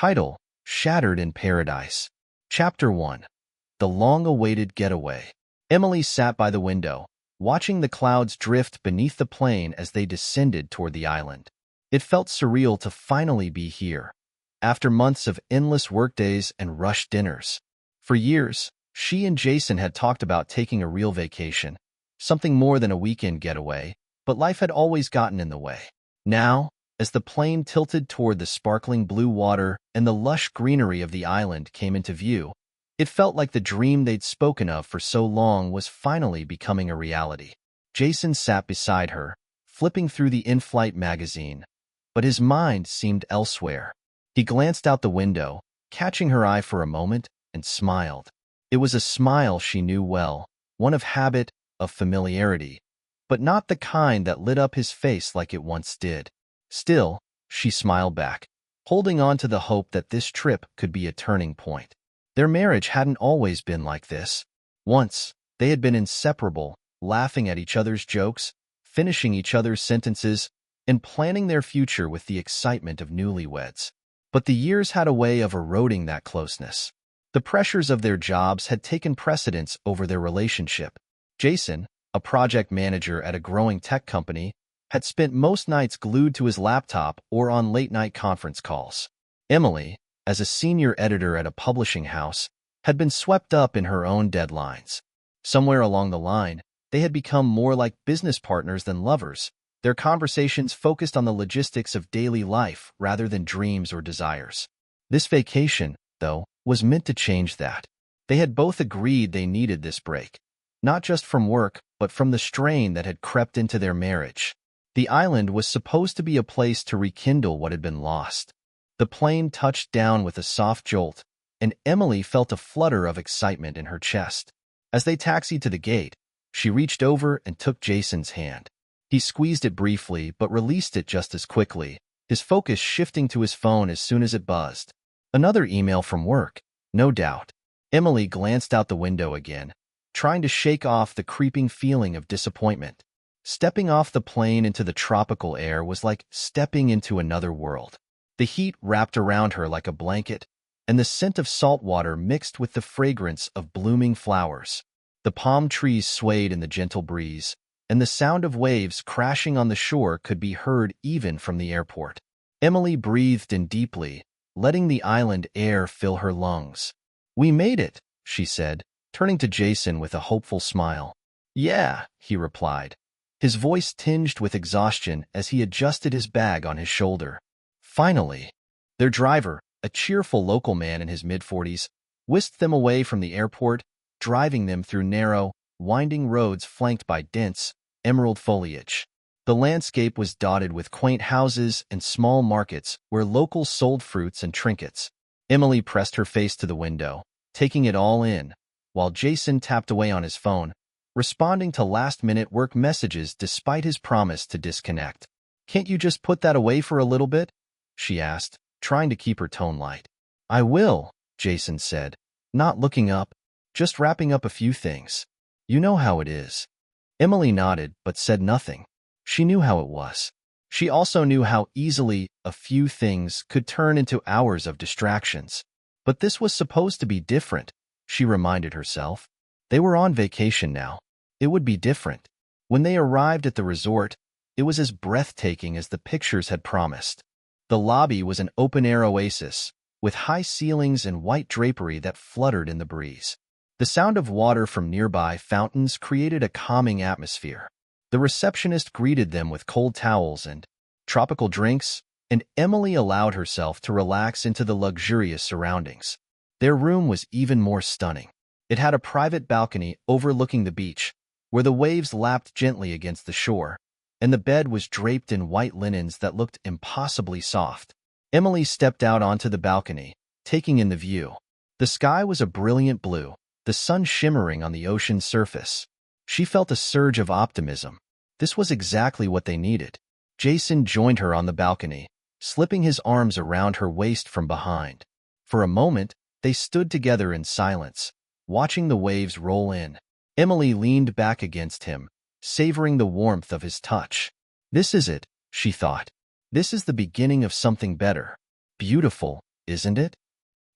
Title: Shattered in Paradise. Chapter 1. The long-awaited getaway. Emily sat by the window, watching the clouds drift beneath the plane as they descended toward the island. It felt surreal to finally be here, after months of endless workdays and rushed dinners. For years, she and Jason had talked about taking a real vacation, something more than a weekend getaway, but life had always gotten in the way. Now, as the plane tilted toward the sparkling blue water and the lush greenery of the island came into view, it felt like the dream they'd spoken of for so long was finally becoming a reality. Jason sat beside her, flipping through the in-flight magazine, but his mind seemed elsewhere. He glanced out the window, catching her eye for a moment, and smiled. It was a smile she knew well, one of habit, of familiarity, but not the kind that lit up his face like it once did. Still, she smiled back, holding on to the hope that this trip could be a turning point. Their marriage hadn't always been like this. Once, they had been inseparable, laughing at each other's jokes, finishing each other's sentences, and planning their future with the excitement of newlyweds. But the years had a way of eroding that closeness. The pressures of their jobs had taken precedence over their relationship. Jason, a project manager at a growing tech company, had spent most nights glued to his laptop or on late-night conference calls. Emily, as a senior editor at a publishing house, had been swept up in her own deadlines. Somewhere along the line, they had become more like business partners than lovers. Their conversations focused on the logistics of daily life rather than dreams or desires. This vacation, though, was meant to change that. They had both agreed they needed this break, not just from work, but from the strain that had crept into their marriage. The island was supposed to be a place to rekindle what had been lost. The plane touched down with a soft jolt, and Emily felt a flutter of excitement in her chest. As they taxied to the gate, she reached over and took Jason's hand. He squeezed it briefly but released it just as quickly, his focus shifting to his phone as soon as it buzzed. Another email from work, no doubt. Emily glanced out the window again, trying to shake off the creeping feeling of disappointment. Stepping off the plane into the tropical air was like stepping into another world. The heat wrapped around her like a blanket, and the scent of salt water mixed with the fragrance of blooming flowers. The palm trees swayed in the gentle breeze, and the sound of waves crashing on the shore could be heard even from the airport. Emily breathed in deeply, letting the island air fill her lungs. "We made it," she said, turning to Jason with a hopeful smile. "Yeah," he replied, his voice tinged with exhaustion as he adjusted his bag on his shoulder. Finally. Their driver, a cheerful local man in his mid-40s, whisked them away from the airport, driving them through narrow, winding roads flanked by dense, emerald foliage. The landscape was dotted with quaint houses and small markets where locals sold fruits and trinkets. Emily pressed her face to the window, taking it all in, while Jason tapped away on his phone, responding to last-minute work messages despite his promise to disconnect. "Can't you just put that away for a little bit?" she asked, trying to keep her tone light. "I will," Jason said, not looking up, "just wrapping up a few things. You know how it is." Emily nodded but said nothing. She knew how it was. She also knew how easily a few things could turn into hours of distractions. But this was supposed to be different, she reminded herself. They were on vacation now. It would be different. When they arrived at the resort, it was as breathtaking as the pictures had promised. The lobby was an open-air oasis, with high ceilings and white drapery that fluttered in the breeze. The sound of water from nearby fountains created a calming atmosphere. The receptionist greeted them with cold towels and tropical drinks, and Emily allowed herself to relax into the luxurious surroundings. Their room was even more stunning. It had a private balcony overlooking the beach, where the waves lapped gently against the shore, and the bed was draped in white linens that looked impossibly soft. Emily stepped out onto the balcony, taking in the view. The sky was a brilliant blue, the sun shimmering on the ocean's surface. She felt a surge of optimism. This was exactly what they needed. Jason joined her on the balcony, slipping his arms around her waist from behind. For a moment, they stood together in silence, watching the waves roll in. Emily leaned back against him, savoring the warmth of his touch. "This is it," she thought. "This is the beginning of something better. Beautiful, isn't it?"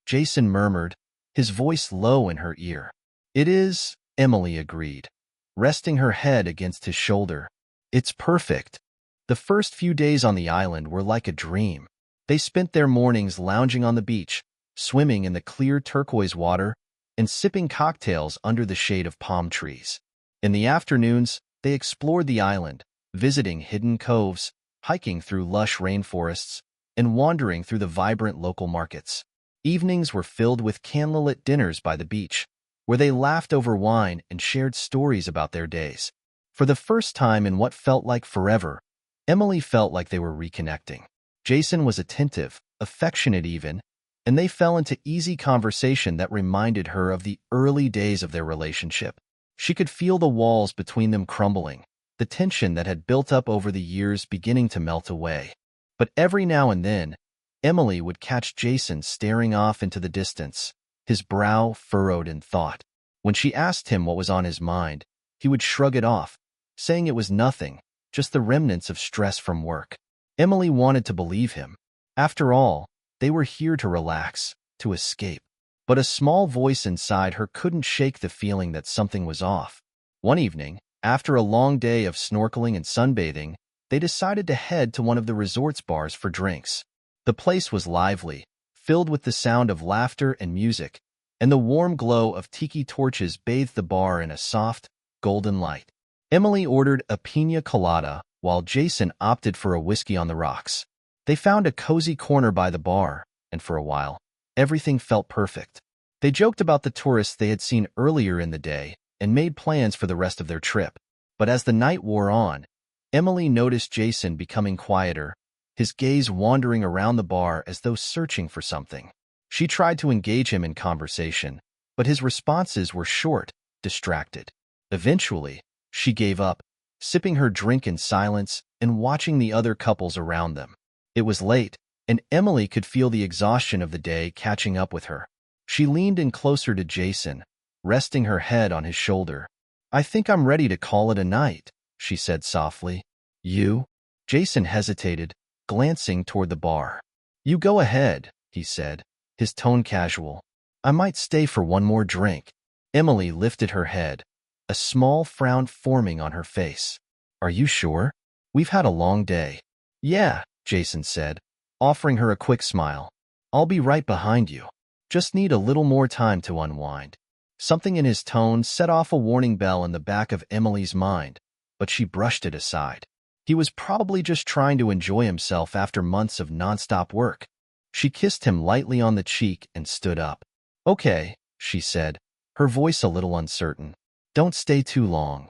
Jason murmured, his voice low in her ear. "It is," Emily agreed, resting her head against his shoulder. "It's perfect." The first few days on the island were like a dream. They spent their mornings lounging on the beach, swimming in the clear turquoise water, and sipping cocktails under the shade of palm trees. In the afternoons, they explored the island, visiting hidden coves, hiking through lush rainforests, and wandering through the vibrant local markets. Evenings were filled with candlelit dinners by the beach, where they laughed over wine and shared stories about their days. For the first time in what felt like forever, Emily felt like they were reconnecting. Jason was attentive, affectionate even, and they fell into easy conversation that reminded her of the early days of their relationship. She could feel the walls between them crumbling, the tension that had built up over the years beginning to melt away. But every now and then, Emily would catch Jason staring off into the distance, his brow furrowed in thought. When she asked him what was on his mind, he would shrug it off, saying it was nothing, just the remnants of stress from work. Emily wanted to believe him. After all, they were here to relax, to escape. But a small voice inside her couldn't shake the feeling that something was off. One evening, after a long day of snorkeling and sunbathing, they decided to head to one of the resort's bars for drinks. The place was lively, filled with the sound of laughter and music, and the warm glow of tiki torches bathed the bar in a soft, golden light. Emily ordered a piña colada, while Jason opted for a whiskey on the rocks. They found a cozy corner by the bar, and for a while, everything felt perfect. They joked about the tourists they had seen earlier in the day and made plans for the rest of their trip. But as the night wore on, Emily noticed Jason becoming quieter, his gaze wandering around the bar as though searching for something. She tried to engage him in conversation, but his responses were short, distracted. Eventually, she gave up, sipping her drink in silence and watching the other couples around them. It was late, and Emily could feel the exhaustion of the day catching up with her. She leaned in closer to Jason, resting her head on his shoulder. "I think I'm ready to call it a night," she said softly. "You?" Jason hesitated, glancing toward the bar. "You go ahead," he said, his tone casual. "I might stay for one more drink." Emily lifted her head, a small frown forming on her face. "Are you sure? We've had a long day." "Yeah," Jason said, offering her a quick smile. "I'll be right behind you. Just need a little more time to unwind." Something in his tone set off a warning bell in the back of Emily's mind, but she brushed it aside. He was probably just trying to enjoy himself after months of nonstop work. She kissed him lightly on the cheek and stood up. "Okay," she said, her voice a little uncertain. "Don't stay too long."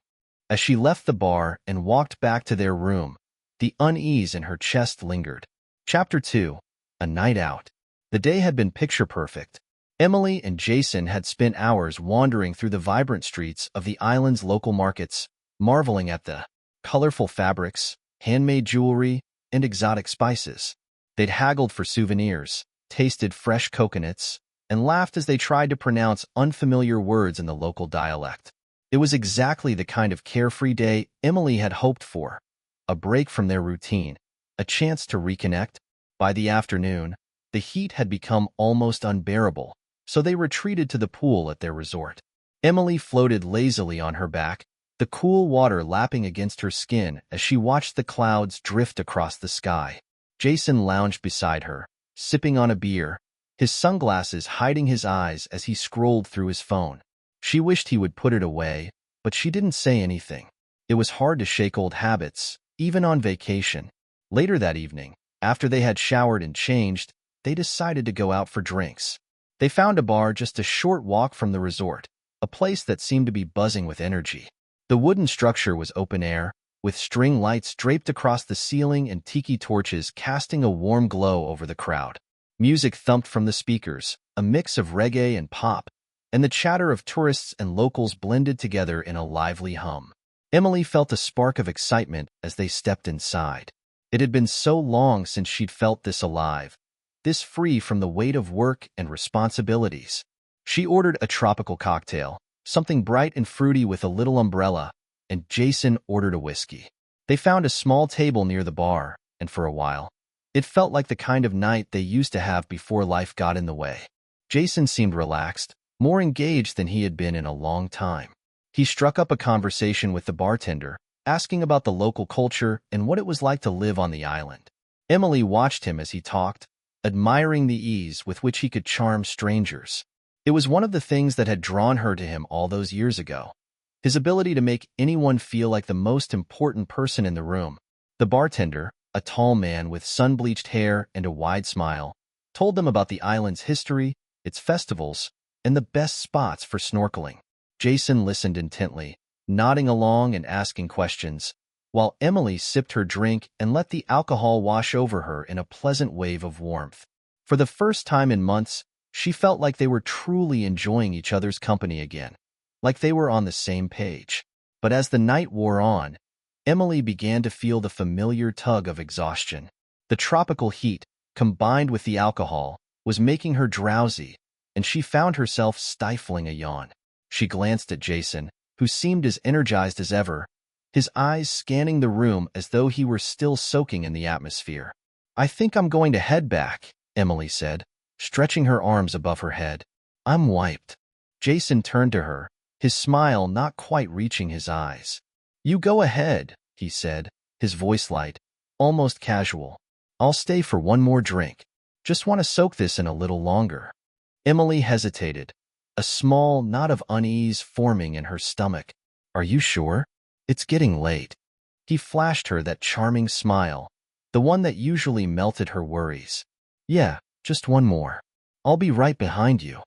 As she left the bar and walked back to their room, the unease in her chest lingered. Chapter 2. A Night Out. The day had been picture-perfect. Emily and Jason had spent hours wandering through the vibrant streets of the island's local markets, marveling at the colorful fabrics, handmade jewelry, and exotic spices. They'd haggled for souvenirs, tasted fresh coconuts, and laughed as they tried to pronounce unfamiliar words in the local dialect. It was exactly the kind of carefree day Emily had hoped for, a break from their routine, a chance to reconnect. By the afternoon, the heat had become almost unbearable, so they retreated to the pool at their resort. Emily floated lazily on her back, the cool water lapping against her skin as she watched the clouds drift across the sky. Jason lounged beside her, sipping on a beer, his sunglasses hiding his eyes as he scrolled through his phone. She wished he would put it away, but she didn't say anything. It was hard to shake old habits, even on vacation. Later that evening, after they had showered and changed, they decided to go out for drinks. They found a bar just a short walk from the resort, a place that seemed to be buzzing with energy. The wooden structure was open air, with string lights draped across the ceiling and tiki torches casting a warm glow over the crowd. Music thumped from the speakers, a mix of reggae and pop, and the chatter of tourists and locals blended together in a lively hum. Emily felt a spark of excitement as they stepped inside. It had been so long since she'd felt this alive, this free from the weight of work and responsibilities. She ordered a tropical cocktail, something bright and fruity with a little umbrella, and Jason ordered a whiskey. They found a small table near the bar, and for a while, It felt like the kind of night they used to have before life got in the way. Jason seemed relaxed, more engaged than he had been in a long time. He struck up a conversation with the bartender, asking about the local culture and what it was like to live on the island. Emily watched him as he talked, admiring the ease with which he could charm strangers. It was one of the things that had drawn her to him all those years ago. His ability to make anyone feel like the most important person in the room. The bartender, a tall man with sun-bleached hair and a wide smile, told them about the island's history, its festivals, and the best spots for snorkeling. Jason listened intently, nodding along and asking questions, while Emily sipped her drink and let the alcohol wash over her in a pleasant wave of warmth. For the first time in months, she felt like they were truly enjoying each other's company again, like they were on the same page. But as the night wore on, Emily began to feel the familiar tug of exhaustion. The tropical heat, combined with the alcohol, was making her drowsy, and she found herself stifling a yawn. She glanced at Jason, who seemed as energized as ever, his eyes scanning the room as though he were still soaking in the atmosphere. "I think I'm going to head back," Emily said, stretching her arms above her head. "I'm wiped." Jason turned to her, his smile not quite reaching his eyes. "You go ahead," he said, his voice light, almost casual. "I'll stay for one more drink. Just want to soak this in a little longer." Emily hesitated, a small knot of unease forming in her stomach. "Are you sure? It's getting late." He flashed her that charming smile, the one that usually melted her worries. "Yeah, just one more. I'll be right behind you."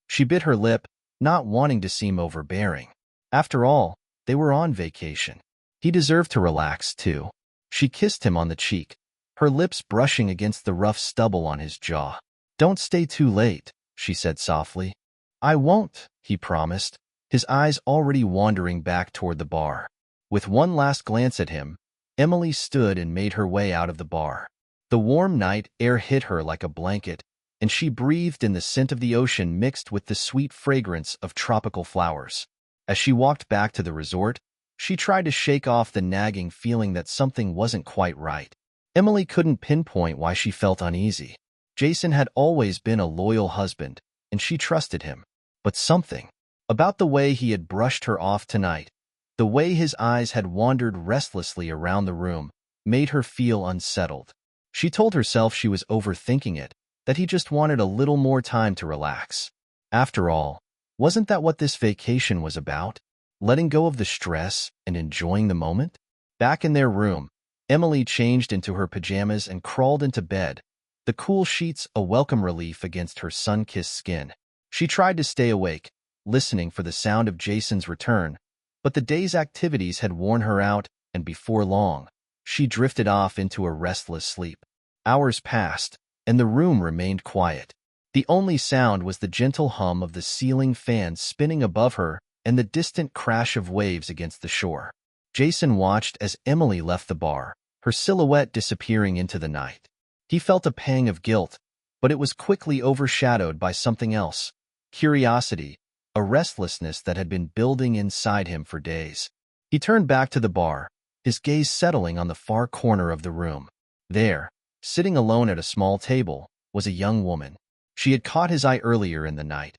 She bit her lip, not wanting to seem overbearing. After all, they were on vacation. He deserved to relax, too. She kissed him on the cheek, her lips brushing against the rough stubble on his jaw. "Don't stay too late," she said softly. "I won't," he promised, his eyes already wandering back toward the bar. With one last glance at him, Emily stood and made her way out of the bar. The warm night air hit her like a blanket, and she breathed in the scent of the ocean mixed with the sweet fragrance of tropical flowers. As she walked back to the resort, she tried to shake off the nagging feeling that something wasn't quite right. Emily couldn't pinpoint why she felt uneasy. Jason had always been a loyal husband, and she trusted him. But something about the way he had brushed her off tonight, the way his eyes had wandered restlessly around the room, made her feel unsettled. She told herself she was overthinking it, that he just wanted a little more time to relax. After all, wasn't that what this vacation was about? Letting go of the stress and enjoying the moment? Back in their room, Emily changed into her pajamas and crawled into bed, the cool sheets a welcome relief against her sun-kissed skin. She tried to stay awake, listening for the sound of Jason's return, but the day's activities had worn her out, and before long, she drifted off into a restless sleep. Hours passed, and the room remained quiet. The only sound was the gentle hum of the ceiling fan spinning above her and the distant crash of waves against the shore. Jason watched as Emily left the bar, her silhouette disappearing into the night. He felt a pang of guilt, but it was quickly overshadowed by something else: curiosity, a restlessness that had been building inside him for days. He turned back to the bar, his gaze settling on the far corner of the room. There, sitting alone at a small table, was a young woman. She had caught his eye earlier in the night.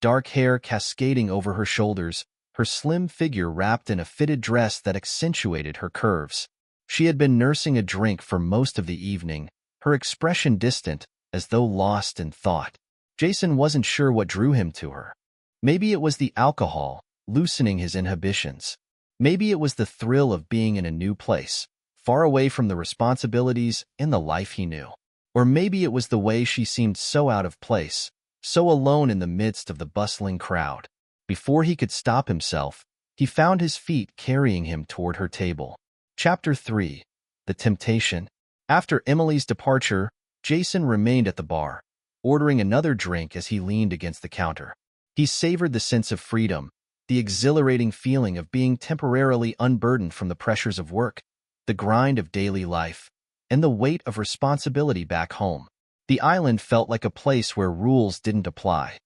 Dark hair cascading over her shoulders, her slim figure wrapped in a fitted dress that accentuated her curves. She had been nursing a drink for most of the evening, her expression distant, as though lost in thought. Jason wasn't sure what drew him to her. Maybe it was the alcohol, loosening his inhibitions. Maybe it was the thrill of being in a new place, far away from the responsibilities and the life he knew. Or maybe it was the way she seemed so out of place, so alone in the midst of the bustling crowd. Before he could stop himself, he found his feet carrying him toward her table. Chapter 3. The Temptation. After Emily's departure, Jason remained at the bar, ordering another drink as he leaned against the counter. He savored the sense of freedom, the exhilarating feeling of being temporarily unburdened from the pressures of work, the grind of daily life, and the weight of responsibility back home. The island felt like a place where rules didn't apply,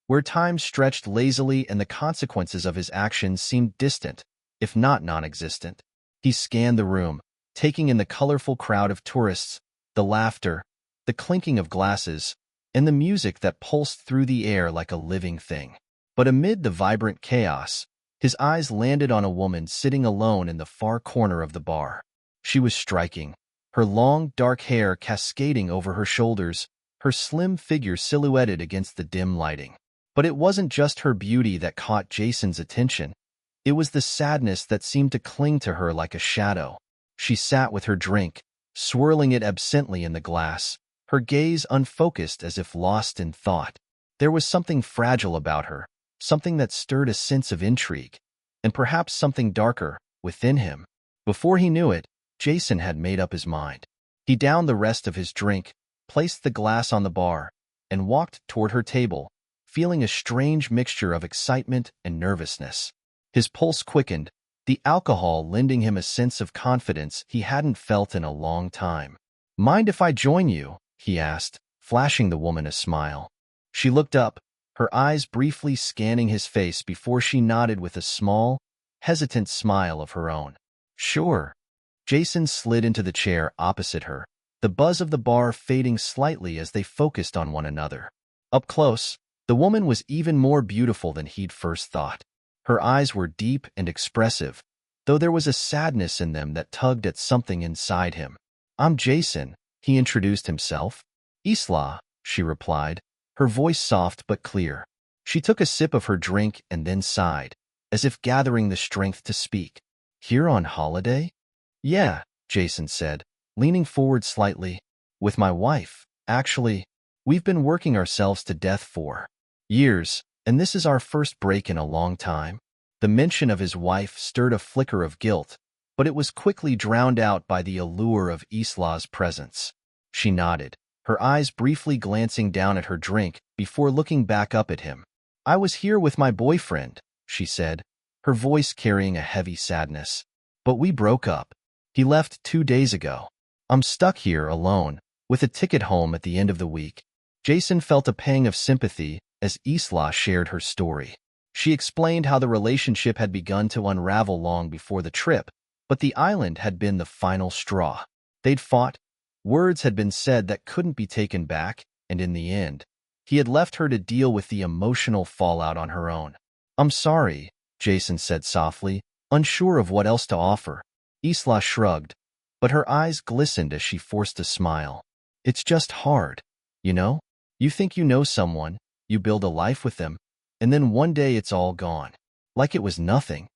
where time stretched lazily and the consequences of his actions seemed distant, if not non-existent. He scanned the room, taking in the colorful crowd of tourists, the laughter, the clinking of glasses, and the music that pulsed through the air like a living thing. But amid the vibrant chaos, his eyes landed on a woman sitting alone in the far corner of the bar. She was striking, her long, dark hair cascading over her shoulders, her slim figure silhouetted against the dim lighting. But it wasn't just her beauty that caught Jason's attention. It was the sadness that seemed to cling to her like a shadow. She sat with her drink, swirling it absently in the glass, her gaze unfocused as if lost in thought. There was something fragile about her, something that stirred a sense of intrigue, and perhaps something darker within him. Before he knew it, Jason had made up his mind. He downed the rest of his drink, placed the glass on the bar, and walked toward her table, feeling a strange mixture of excitement and nervousness. His pulse quickened, the alcohol lending him a sense of confidence he hadn't felt in a long time. "Mind if I join you?" he asked, flashing the woman a smile. She looked up, her eyes briefly scanning his face before she nodded with a small, hesitant smile of her own. "Sure." Jason slid into the chair opposite her, the buzz of the bar fading slightly as they focused on one another. Up close, the woman was even more beautiful than he'd first thought. Her eyes were deep and expressive, though there was a sadness in them that tugged at something inside him. "I'm Jason," he introduced himself. "Isla," she replied, her voice soft but clear. She took a sip of her drink and then sighed, as if gathering the strength to speak. "Here on holiday?" "Yeah," Jason said, leaning forward slightly. "With my wife, actually. We've been working ourselves to death for years, and this is our first break in a long time." The mention of his wife stirred a flicker of guilt, but it was quickly drowned out by the allure of Isla's presence. She nodded, her eyes briefly glancing down at her drink before looking back up at him. "I was here with my boyfriend," she said, her voice carrying a heavy sadness. "But we broke up. He left 2 days ago. I'm stuck here alone, with a ticket home at the end of the week." Jason felt a pang of sympathy as Isla shared her story. She explained how the relationship had begun to unravel long before the trip, but the island had been the final straw. They'd fought, words had been said that couldn't be taken back, and in the end, he had left her to deal with the emotional fallout on her own. "I'm sorry," Jason said softly, unsure of what else to offer. Isla shrugged, but her eyes glistened as she forced a smile. "It's just hard, you know? You think you know someone, you build a life with them, and then one day it's all gone. Like it was nothing."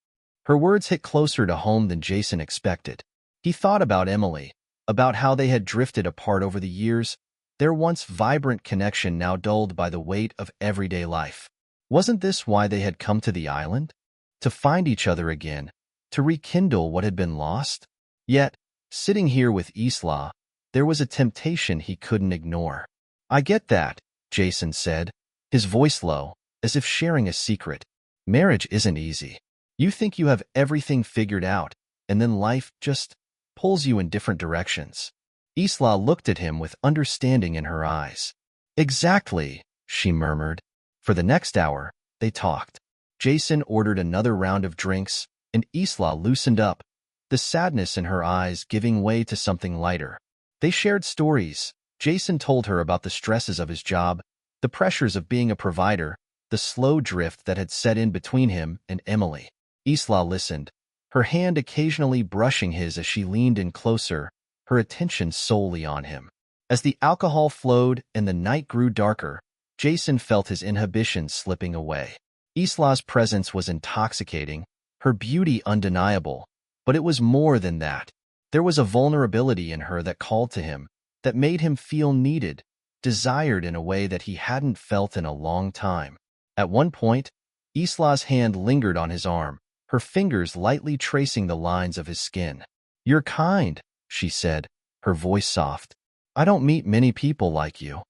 Her words hit closer to home than Jason expected. He thought about Emily, about how they had drifted apart over the years, their once vibrant connection now dulled by the weight of everyday life. Wasn't this why they had come to the island? To find each other again, to rekindle what had been lost? Yet, sitting here with Isla, there was a temptation he couldn't ignore. "I get that," Jason said, his voice low, as if sharing a secret. "Marriage isn't easy. You think you have everything figured out, and then life just pulls you in different directions." Isla looked at him with understanding in her eyes. "Exactly," she murmured. For the next hour, they talked. Jason ordered another round of drinks, and Isla loosened up, the sadness in her eyes giving way to something lighter. They shared stories. Jason told her about the stresses of his job, the pressures of being a provider, the slow drift that had set in between him and Emily. Isla listened, her hand occasionally brushing his as she leaned in closer, her attention solely on him. As the alcohol flowed and the night grew darker, Jason felt his inhibitions slipping away. Isla's presence was intoxicating, her beauty undeniable, but it was more than that. There was a vulnerability in her that called to him, that made him feel needed, desired in a way that he hadn't felt in a long time. At one point, Isla's hand lingered on his arm, her fingers lightly tracing the lines of his skin. "You're kind," she said, her voice soft. "I don't meet many people like you."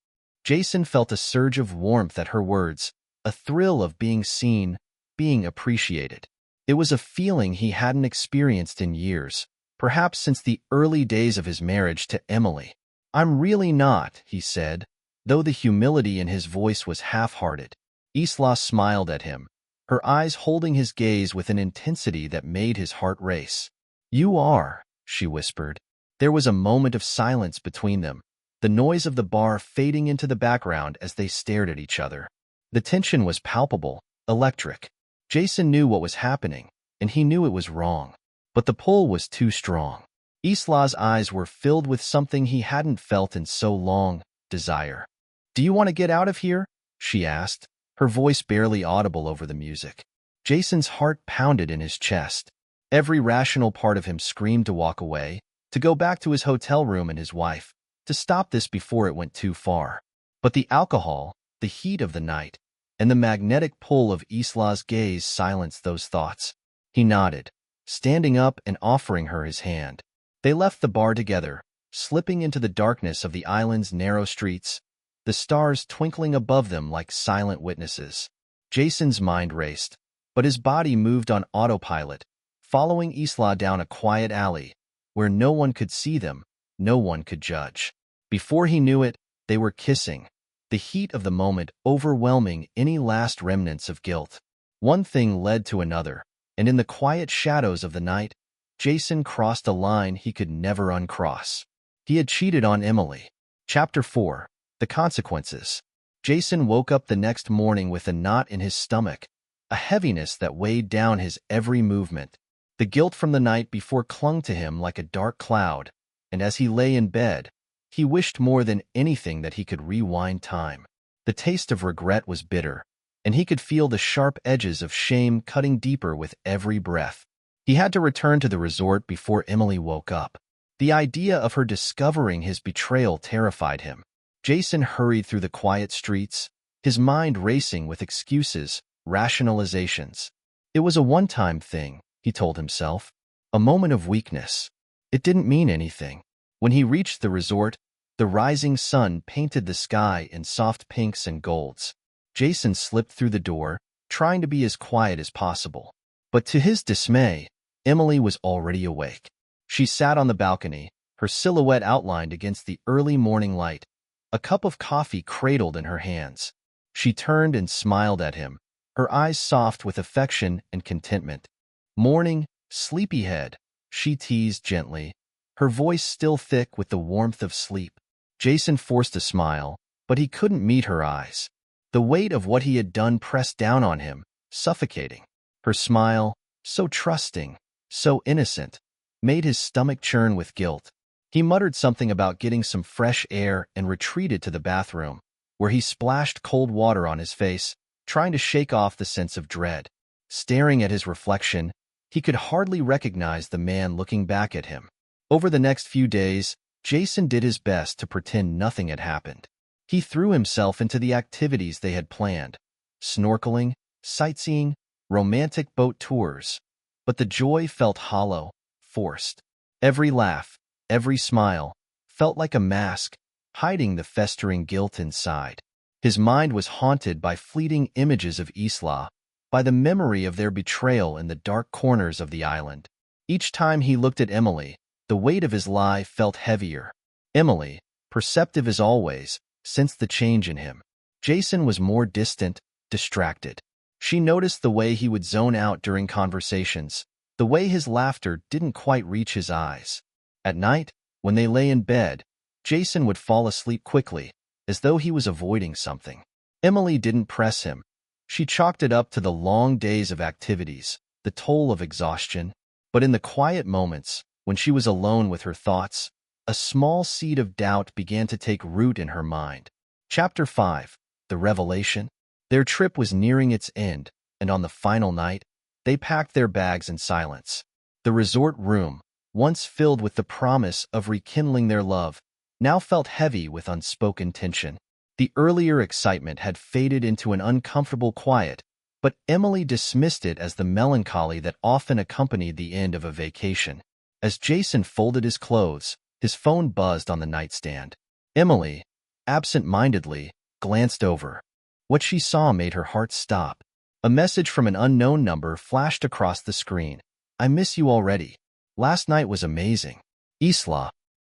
Jason felt a surge of warmth at her words, a thrill of being seen, being appreciated. It was a feeling he hadn't experienced in years, perhaps since the early days of his marriage to Emily. "I'm really not," he said, though the humility in his voice was half-hearted. Isla smiled at him, her eyes holding his gaze with an intensity that made his heart race. "You are," she whispered. There was a moment of silence between them, the noise of the bar fading into the background as they stared at each other. The tension was palpable, electric. Jason knew what was happening, and he knew it was wrong. But the pull was too strong. Isla's eyes were filled with something he hadn't felt in so long, desire. "Do you want to get out of here?" she asked, her voice barely audible over the music. Jason's heart pounded in his chest. Every rational part of him screamed to walk away, to go back to his hotel room and his wife, to stop this before it went too far. But the alcohol, the heat of the night, and the magnetic pull of Isla's gaze silenced those thoughts. He nodded, standing up and offering her his hand. They left the bar together, slipping into the darkness of the island's narrow streets, the stars twinkling above them like silent witnesses. Jason's mind raced, but his body moved on autopilot, following Isla down a quiet alley, where no one could see them, no one could judge. Before he knew it, they were kissing, the heat of the moment overwhelming any last remnants of guilt. One thing led to another, and in the quiet shadows of the night, Jason crossed a line he could never uncross. He had cheated on Emily. Chapter 4. The Consequences. Jason woke up the next morning with a knot in his stomach, a heaviness that weighed down his every movement. The guilt from the night before clung to him like a dark cloud, and as he lay in bed, he wished more than anything that he could rewind time. The taste of regret was bitter, and he could feel the sharp edges of shame cutting deeper with every breath. He had to return to the resort before Emily woke up. The idea of her discovering his betrayal terrified him. Jason hurried through the quiet streets, his mind racing with excuses, rationalizations. It was a one-time thing, he told himself, a moment of weakness. It didn't mean anything. When he reached the resort, the rising sun painted the sky in soft pinks and golds. Jason slipped through the door, trying to be as quiet as possible. But to his dismay, Emily was already awake. She sat on the balcony, her silhouette outlined against the early morning light, a cup of coffee cradled in her hands. She turned and smiled at him, her eyes soft with affection and contentment. "Morning, sleepyhead," she teased gently, her voice still thick with the warmth of sleep. Jason forced a smile, but he couldn't meet her eyes. The weight of what he had done pressed down on him, suffocating. Her smile, so trusting, so innocent, made his stomach churn with guilt. He muttered something about getting some fresh air and retreated to the bathroom, where he splashed cold water on his face, trying to shake off the sense of dread. Staring at his reflection, he could hardly recognize the man looking back at him. Over the next few days, Jason did his best to pretend nothing had happened. He threw himself into the activities they had planned: snorkeling, sightseeing, romantic boat tours. But the joy felt hollow, forced. Every laugh, every smile, felt like a mask, hiding the festering guilt inside. His mind was haunted by fleeting images of Isla, by the memory of their betrayal in the dark corners of the island. Each time he looked at Emily, the weight of his lie felt heavier. Emily, perceptive as always, sensed the change in him. Jason was more distant, distracted. She noticed the way he would zone out during conversations, the way his laughter didn't quite reach his eyes. At night, when they lay in bed, Jason would fall asleep quickly, as though he was avoiding something. Emily didn't press him. She chalked it up to the long days of activities, the toll of exhaustion. But in the quiet moments, when she was alone with her thoughts, a small seed of doubt began to take root in her mind. Chapter 5. The Revelation. Their trip was nearing its end, and on the final night, they packed their bags in silence. The resort room, once filled with the promise of rekindling their love, now felt heavy with unspoken tension. The earlier excitement had faded into an uncomfortable quiet, but Emily dismissed it as the melancholy that often accompanied the end of a vacation. As Jason folded his clothes, his phone buzzed on the nightstand. Emily, absent-mindedly, glanced over. What she saw made her heart stop. A message from an unknown number flashed across the screen. "I miss you already. Last night was amazing. Isla."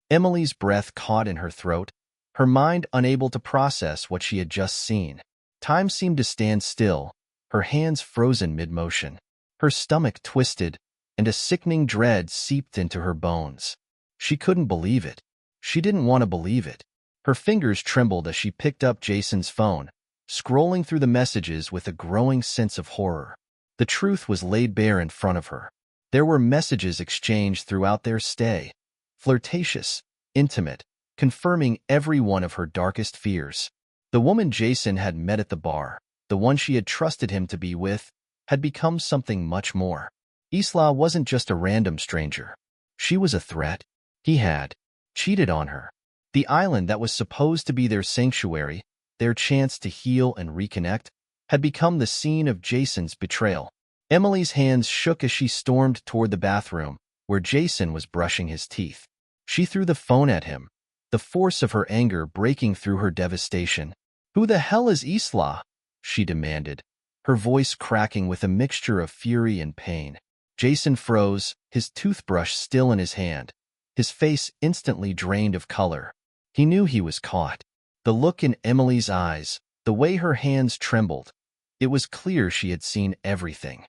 Emily's breath caught in her throat, her mind unable to process what she had just seen. Time seemed to stand still, her hands frozen mid-motion. Her stomach twisted, and a sickening dread seeped into her bones. She couldn't believe it. She didn't want to believe it. Her fingers trembled as she picked up Jason's phone, scrolling through the messages with a growing sense of horror. The truth was laid bare in front of her. There were messages exchanged throughout their stay, flirtatious, intimate, confirming every one of her darkest fears. The woman Jason had met at the bar, the one she had trusted him to be with, had become something much more. Isla wasn't just a random stranger. She was a threat. He had cheated on her. The island that was supposed to be their sanctuary, their chance to heal and reconnect, had become the scene of Jason's betrayal. Emily's hands shook as she stormed toward the bathroom, where Jason was brushing his teeth. She threw the phone at him, the force of her anger breaking through her devastation. "Who the hell is Isla?" she demanded, her voice cracking with a mixture of fury and pain. Jason froze, his toothbrush still in his hand, his face instantly drained of color. He knew he was caught. The look in Emily's eyes, the way her hands trembled, it was clear she had seen everything.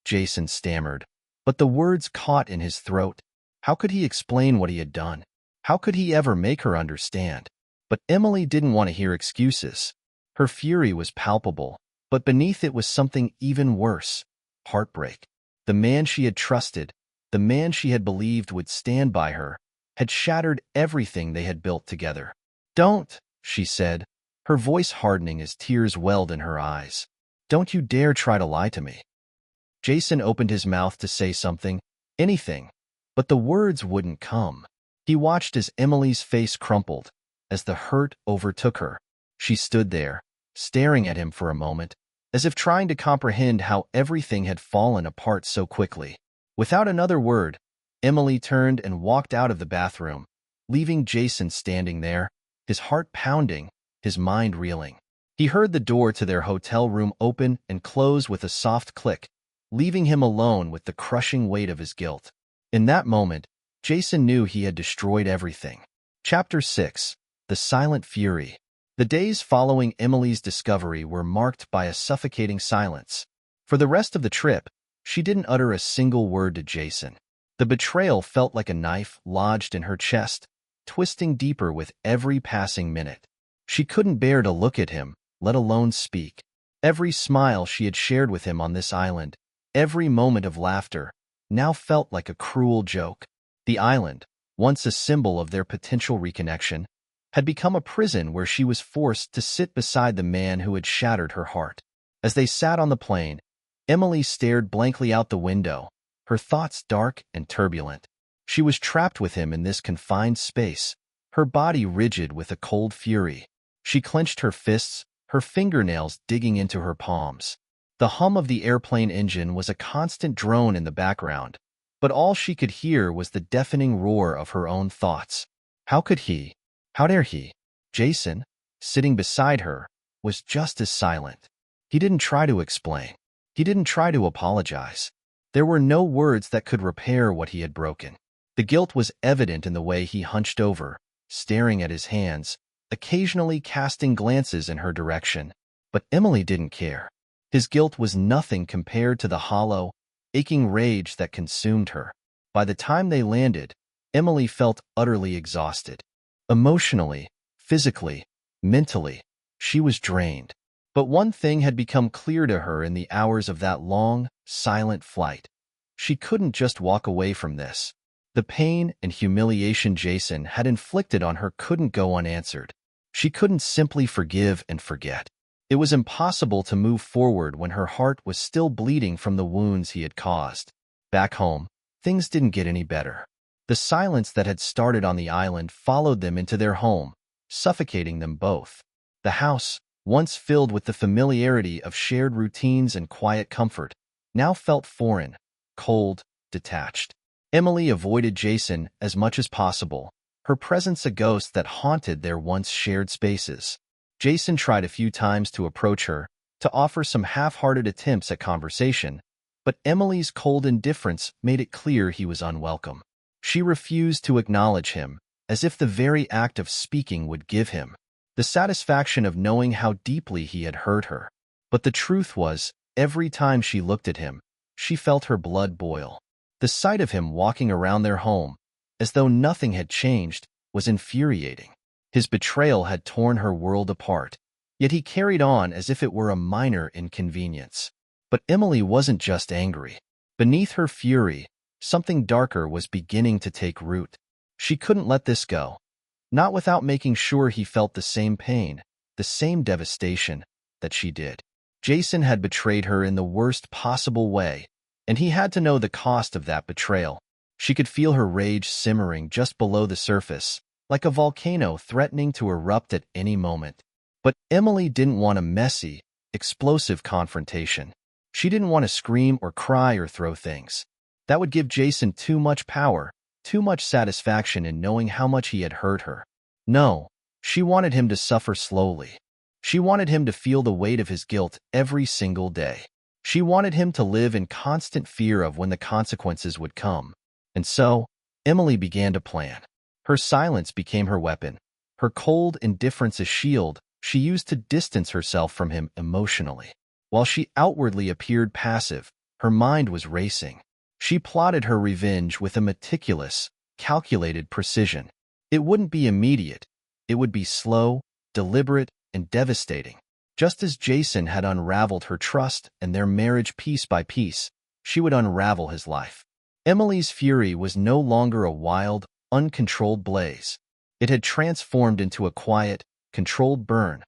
Jason stammered, but the words caught in his throat. How could he explain what he had done? How could he ever make her understand? But Emily didn't want to hear excuses. Her fury was palpable, but beneath it was something even worse: heartbreak. The man she had trusted, the man she had believed would stand by her, had shattered everything they had built together. "Don't," she said, her voice hardening as tears welled in her eyes. "Don't you dare try to lie to me." Jason opened his mouth to say something, anything, but the words wouldn't come. He watched as Emily's face crumpled, as the hurt overtook her. She stood there, staring at him for a moment, as if trying to comprehend how everything had fallen apart so quickly. Without another word, Emily turned and walked out of the bathroom, leaving Jason standing there, his heart pounding, his mind reeling. He heard the door to their hotel room open and close with a soft click, leaving him alone with the crushing weight of his guilt. In that moment, Jason knew he had destroyed everything. Chapter 6. The Silent Fury. The days following Emily's discovery were marked by a suffocating silence. For the rest of the trip, she didn't utter a single word to Jason. The betrayal felt like a knife lodged in her chest, twisting deeper with every passing minute. She couldn't bear to look at him, let alone speak. Every smile she had shared with him on this island, every moment of laughter, now felt like a cruel joke. The island, once a symbol of their potential reconnection, had become a prison where she was forced to sit beside the man who had shattered her heart. As they sat on the plane, Emily stared blankly out the window, her thoughts dark and turbulent. She was trapped with him in this confined space, her body rigid with a cold fury. She clenched her fists, her fingernails digging into her palms. The hum of the airplane engine was a constant drone in the background, but all she could hear was the deafening roar of her own thoughts. How could he? How dare he? Jason, sitting beside her, was just as silent. He didn't try to explain. He didn't try to apologize. There were no words that could repair what he had broken. The guilt was evident in the way he hunched over, staring at his hands, occasionally casting glances in her direction. But Emily didn't care. His guilt was nothing compared to the hollow, aching rage that consumed her. By the time they landed, Emily felt utterly exhausted. Emotionally, physically, mentally, she was drained. But one thing had become clear to her in the hours of that long, silent flight. She couldn't just walk away from this. The pain and humiliation Jason had inflicted on her couldn't go unanswered. She couldn't simply forgive and forget. It was impossible to move forward when her heart was still bleeding from the wounds he had caused. Back home, things didn't get any better. The silence that had started on the island followed them into their home, suffocating them both. The house, once filled with the familiarity of shared routines and quiet comfort, now felt foreign, cold, detached. Emily avoided Jason as much as possible, her presence a ghost that haunted their once shared spaces. Jason tried a few times to approach her, to offer some half-hearted attempts at conversation, but Emily's cold indifference made it clear he was unwelcome. She refused to acknowledge him, as if the very act of speaking would give him the satisfaction of knowing how deeply he had hurt her. But the truth was, every time she looked at him, she felt her blood boil. The sight of him walking around their home, as though nothing had changed, was infuriating. His betrayal had torn her world apart, yet he carried on as if it were a minor inconvenience. But Emily wasn't just angry. Beneath her fury, something darker was beginning to take root. She couldn't let this go, not without making sure he felt the same pain, the same devastation that she did. Jason had betrayed her in the worst possible way, and he had to know the cost of that betrayal. She could feel her rage simmering just below the surface, like a volcano threatening to erupt at any moment. But Emily didn't want a messy, explosive confrontation. She didn't want to scream or cry or throw things. That would give Jason too much power, too much satisfaction in knowing how much he had hurt her. No, she wanted him to suffer slowly. She wanted him to feel the weight of his guilt every single day. She wanted him to live in constant fear of when the consequences would come. And so, Emily began to plan. Her silence became her weapon. Her cold indifference a shield she used to distance herself from him emotionally. While she outwardly appeared passive, her mind was racing. She plotted her revenge with a meticulous, calculated precision. It wouldn't be immediate. It would be slow, deliberate, and devastating. Just as Jason had unraveled her trust and their marriage piece by piece, she would unravel his life. Emily's fury was no longer a wild, uncontrolled blaze. It had transformed into a quiet, controlled burn,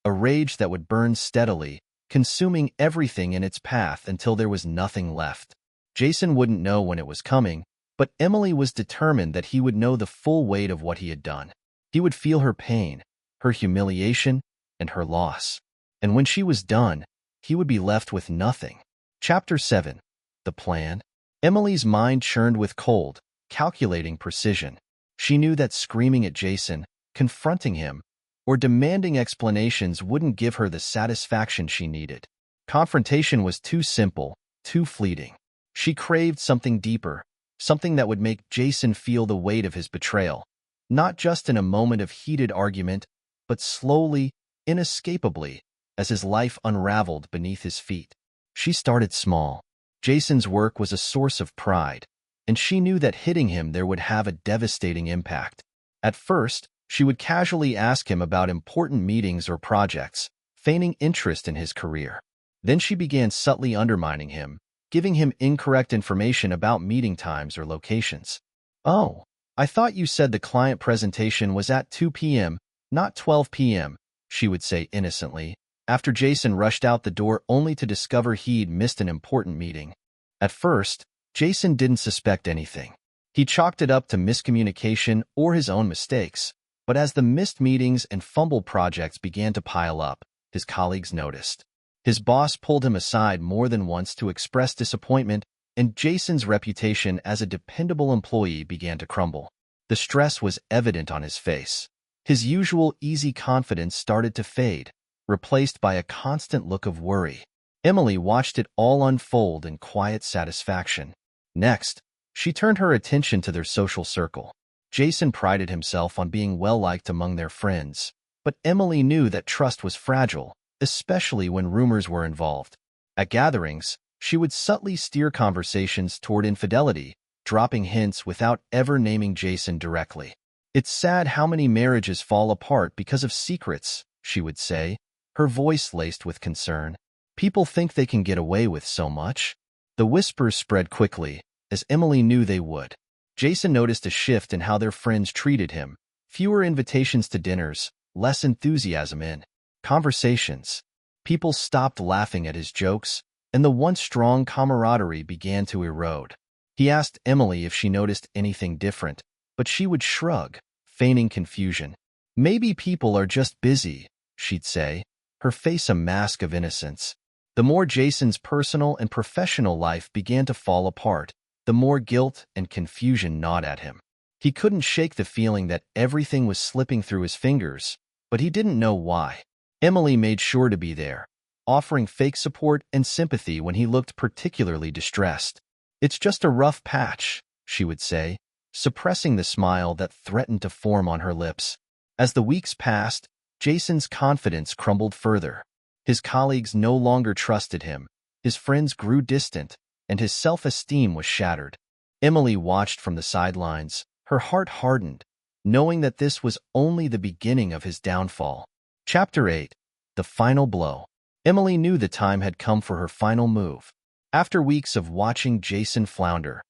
a rage that would burn steadily, consuming everything in its path until there was nothing left. Jason wouldn't know when it was coming, but Emily was determined that he would know the full weight of what he had done. He would feel her pain, her humiliation, and her loss. And when she was done, he would be left with nothing. Chapter 7. The Plan. Emily's mind churned with cold, calculating precision. She knew that screaming at Jason, confronting him, or demanding explanations wouldn't give her the satisfaction she needed. Confrontation was too simple, too fleeting. She craved something deeper, something that would make Jason feel the weight of his betrayal, not just in a moment of heated argument, but slowly, inescapably, as his life unraveled beneath his feet. She started small. Jason's work was a source of pride, and she knew that hitting him there would have a devastating impact. At first, she would casually ask him about important meetings or projects, feigning interest in his career. Then she began subtly undermining him, giving him incorrect information about meeting times or locations. "Oh, I thought you said the client presentation was at 2 p.m., not 12 p.m., she would say innocently, after Jason rushed out the door only to discover he'd missed an important meeting. At first, Jason didn't suspect anything. He chalked it up to miscommunication or his own mistakes. But as the missed meetings and fumbled projects began to pile up, his colleagues noticed. His boss pulled him aside more than once to express disappointment, and Jason's reputation as a dependable employee began to crumble. The stress was evident on his face. His usual easy confidence started to fade, replaced by a constant look of worry. Emily watched it all unfold in quiet satisfaction. Next, she turned her attention to their social circle. Jason prided himself on being well-liked among their friends, but Emily knew that trust was fragile, especially when rumors were involved. At gatherings, she would subtly steer conversations toward infidelity, dropping hints without ever naming Jason directly. "It's sad how many marriages fall apart because of secrets," she would say, her voice laced with concern. "People think they can get away with so much." The whispers spread quickly, as Emily knew they would. Jason noticed a shift in how their friends treated him. Fewer invitations to dinners, less enthusiasm in conversations. People stopped laughing at his jokes, and the once strong camaraderie began to erode. He asked Emily if she noticed anything different, but she would shrug, feigning confusion. "Maybe people are just busy," she'd say, her face a mask of innocence. The more Jason's personal and professional life began to fall apart, the more guilt and confusion gnawed at him. He couldn't shake the feeling that everything was slipping through his fingers, but he didn't know why. Emily made sure to be there, offering fake support and sympathy when he looked particularly distressed. "It's just a rough patch," she would say, suppressing the smile that threatened to form on her lips. As the weeks passed, Jason's confidence crumbled further. His colleagues no longer trusted him, his friends grew distant, and his self-esteem was shattered. Emily watched from the sidelines, Her heart hardened, knowing that this was only the beginning of his downfall. Chapter 8. The Final Blow. Emily knew the time had come for her final move. After weeks of watching Jason flounder,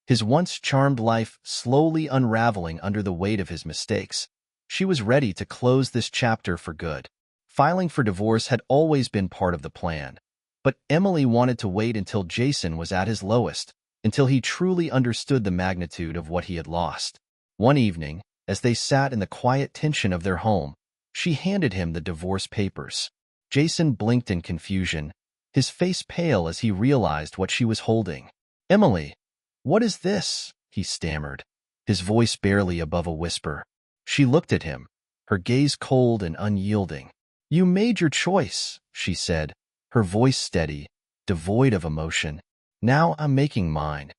his once charmed life slowly unraveling under the weight of his mistakes, she was ready to close this chapter for good. Filing for divorce had always been part of the plan, but Emily wanted to wait until Jason was at his lowest, until he truly understood the magnitude of what he had lost. One evening, as they sat in the quiet tension of their home, she handed him the divorce papers. Jason blinked in confusion, his face pale as he realized what she was holding. "Emily, what is this?" he stammered, his voice barely above a whisper. She looked at him, her gaze cold and unyielding. "You made your choice," she said, her voice steady, devoid of emotion. "Now I'm making mine."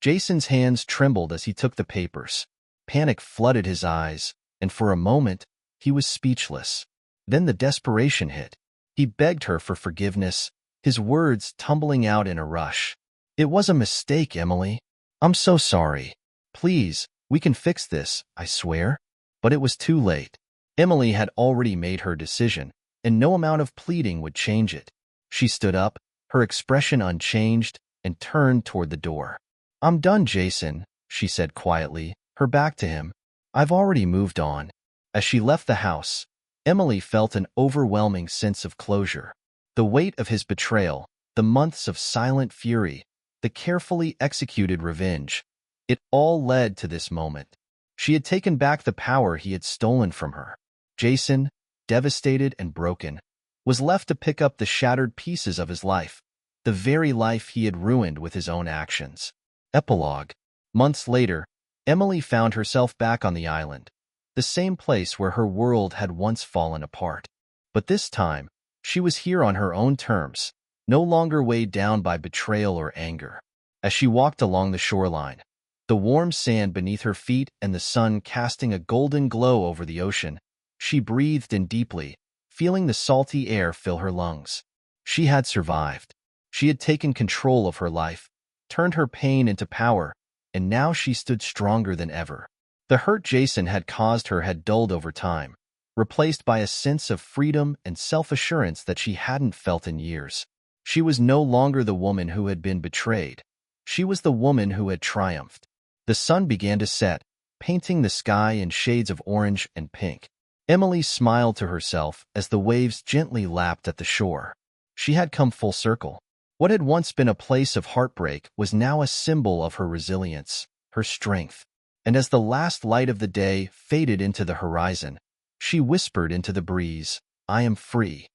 Jason's hands trembled as he took the papers. Panic flooded his eyes, and for a moment, he was speechless. Then the desperation hit. He begged her for forgiveness, his words tumbling out in a rush. "It was a mistake, Emily. I'm so sorry. Please, we can fix this, I swear." But it was too late. Emily had already made her decision, and no amount of pleading would change it. She stood up, her expression unchanged, and turned toward the door. "I'm done, Jason," she said quietly, her back to him. "I've already moved on." As she left the house, Emily felt an overwhelming sense of closure. The weight of his betrayal, the months of silent fury, the carefully executed revenge, it all led to this moment. She had taken back the power he had stolen from her. Jason, devastated and broken, was left to pick up the shattered pieces of his life, the very life he had ruined with his own actions. Epilogue. Months later, Emily found herself back on the island, the same place where her world had once fallen apart. But this time, she was here on her own terms, no longer weighed down by betrayal or anger. As she walked along the shoreline, the warm sand beneath her feet and the sun casting a golden glow over the ocean, she breathed in deeply, feeling the salty air fill her lungs. She had survived. She had taken control of her life, turned her pain into power, and now she stood stronger than ever. The hurt Jason had caused her had dulled over time, replaced by a sense of freedom and self-assurance that she hadn't felt in years. She was no longer the woman who had been betrayed. She was the woman who had triumphed. The sun began to set, painting the sky in shades of orange and pink. Emily smiled to herself as the waves gently lapped at the shore. She had come full circle. What had once been a place of heartbreak was now a symbol of her resilience, her strength. And as the last light of the day faded into the horizon, she whispered into the breeze, "I am free."